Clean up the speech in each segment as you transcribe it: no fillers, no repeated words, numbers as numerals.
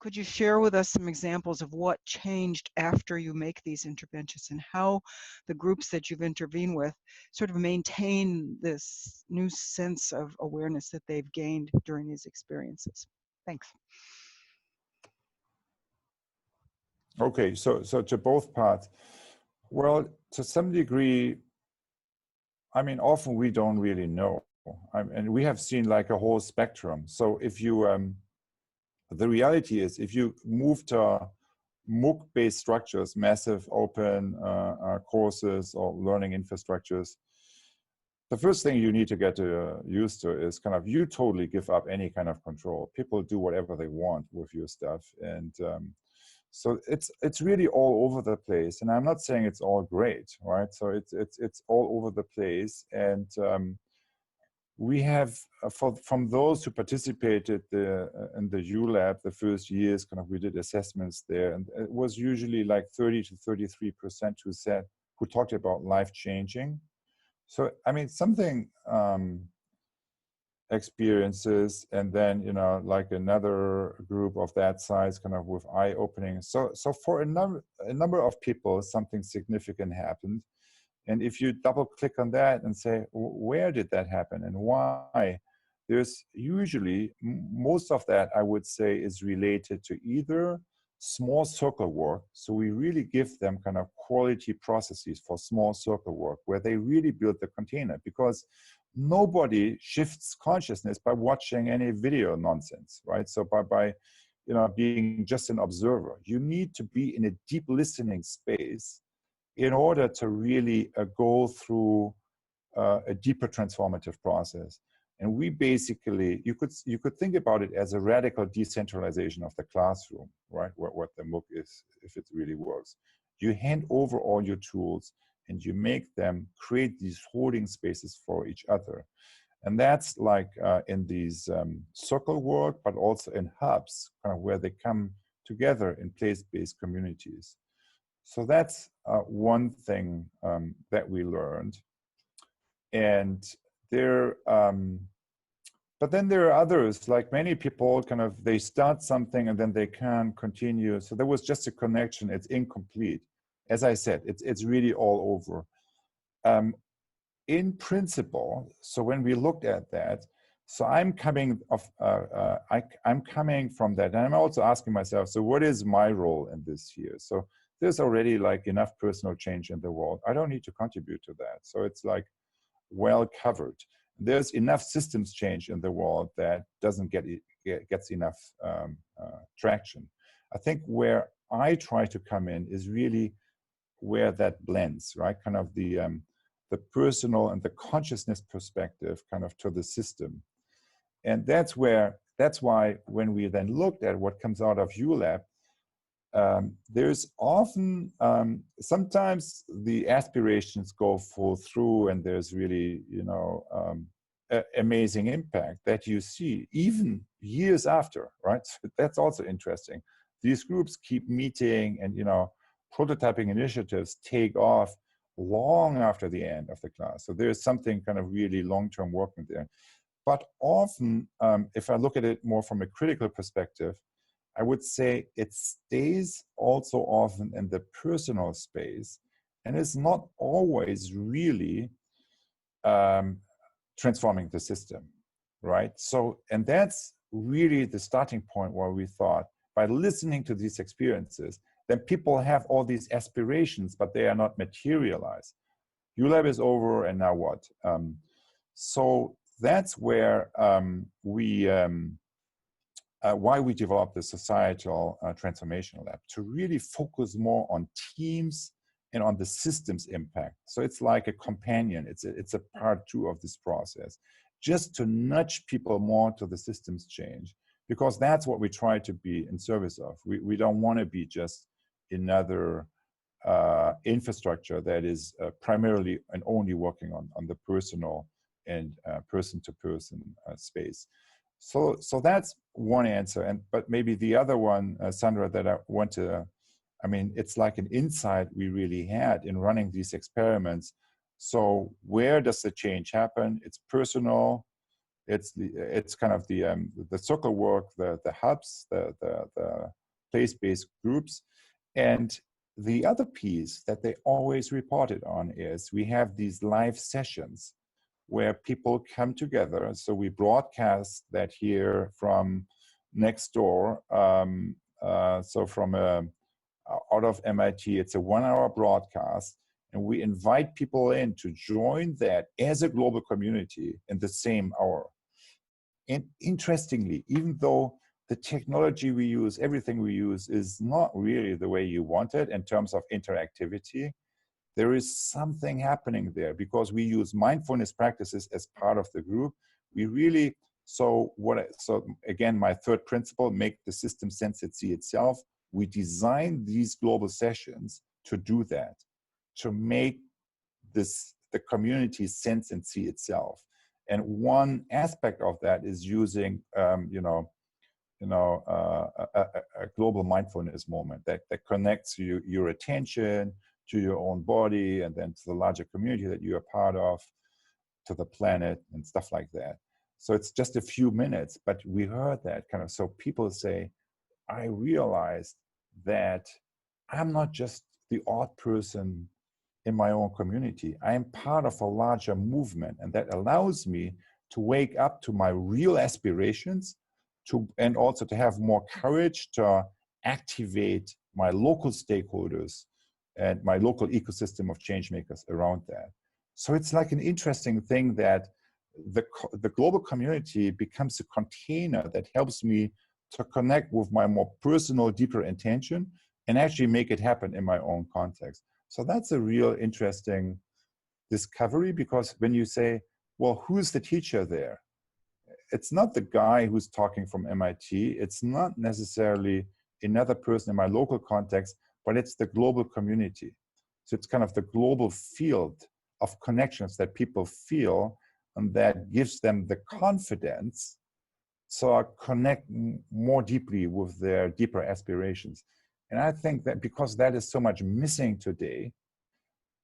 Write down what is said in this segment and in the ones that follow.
could you share with us some examples of what changed after you make these interventions and how the groups that you've intervened with sort of maintain this new sense of awareness that they've gained during these experiences? Thanks. Okay, so to both parts. Well, to some degree, I mean, often we don't really know. And we have seen like a whole spectrum. So if you, the reality is, if you move to MOOC-based structures, massive open courses or learning infrastructures, the first thing you need to get used to is kind of, you totally give up any kind of control. People do whatever they want with your stuff. And so it's really all over the place. And I'm not saying it's all great, right? So it's all over the place. And we have, from those who participated in the ULab, the first years, kind of, we did assessments there, and it was usually like 30 to 33% who talked about life-changing. So, I mean, something experiences, and then, you know, like another group of that size, kind of with eye-opening. So for a number of people, something significant happened. And if you double click on that and say, where did that happen and why? There's usually, most of that I would say is related to either small circle work. So we really give them kind of quality processes for small circle work where they really build the container, because nobody shifts consciousness by watching any video nonsense, right? So by you know, being just an observer, you need to be in a deep listening space in order to really go through a deeper transformative process. And we basically, you could think about it as a radical decentralization of the classroom, right? What the MOOC is, if it really works. You hand over all your tools and you make them create these holding spaces for each other. And that's like in these circle work, but also in hubs, kind of where they come together in place-based communities. So that's one thing that we learned. And there, but then there are others, like many people kind of, they start something and then they can't continue. So there was just a connection, it's incomplete. As I said, it's really all over. In principle, so when we looked at that, so I'm coming from that, and I'm also asking myself, so what is my role in this here? So there's already like enough personal change in the world. I don't need to contribute to that. So it's like well covered. There's enough systems change in the world that doesn't gets enough traction. I think where I try to come in is really where that blends, right? Kind of the personal and the consciousness perspective kind of to the system. And that's why when we then looked at what comes out of ULab, there's often, sometimes the aspirations go full through and there's really, you know, amazing impact that you see even years after, right? So that's also interesting. These groups keep meeting and, you know, prototyping initiatives take off long after the end of the class. So there's something kind of really long-term working there. But often, if I look at it more from a critical perspective, I would say it stays also often in the personal space and is not always really transforming the system, right? So, and that's really the starting point where we thought, by listening to these experiences, then people have all these aspirations, but they are not materialized. ULab is over, and now what? So that's where why we developed the Societal Transformation Lab, to really focus more on teams and on the systems impact. So it's like a companion, it's a part 2 of this process, just to nudge people more to the systems change, because that's what we try to be in service of. We don't want to be just another infrastructure that is primarily and only working on the personal and person-to-person space. So that's one answer, but maybe the other one, Sandra, that I want to, I mean, it's like an insight we really had in running these experiments. So where does the change happen? It's personal, it's kind of the circle work, the hubs, the place-based groups. And the other piece that they always reported on is we have these live sessions where people come together. So we broadcast that here from next door. So from out of MIT, it's a 1-hour broadcast, and we invite people in to join that as a global community in the same hour. And interestingly, even though the technology we use, everything we use is not really the way you want it in terms of interactivity, there is something happening there because we use mindfulness practices as part of the group. We really, so again, my third principle, make the system sense and see itself. We design these global sessions to do that, to make the community sense and see itself. And one aspect of that is using, a global mindfulness moment that connects your attention to your own body and then to the larger community that you are part of, to the planet and stuff like that. So it's just a few minutes, but we heard that kind of, so people say, I realized that I'm not just the odd person in my own community. I am part of a larger movement, and that allows me to wake up to my real aspirations, and also to have more courage to activate my local stakeholders and my local ecosystem of change makers around that. So it's like an interesting thing that the global community becomes a container that helps me to connect with my more personal, deeper intention and actually make it happen in my own context. So that's a real interesting discovery, because when you say, well, who's the teacher there? It's not the guy who's talking from MIT. It's not necessarily another person in my local context, but it's the global community. So it's kind of the global field of connections that people feel, and that gives them the confidence so I connect more deeply with their deeper aspirations. And I think that because that is so much missing today,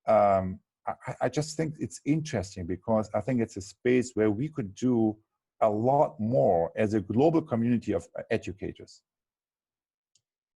I just think it's interesting, because I think it's a space where we could do a lot more as a global community of educators.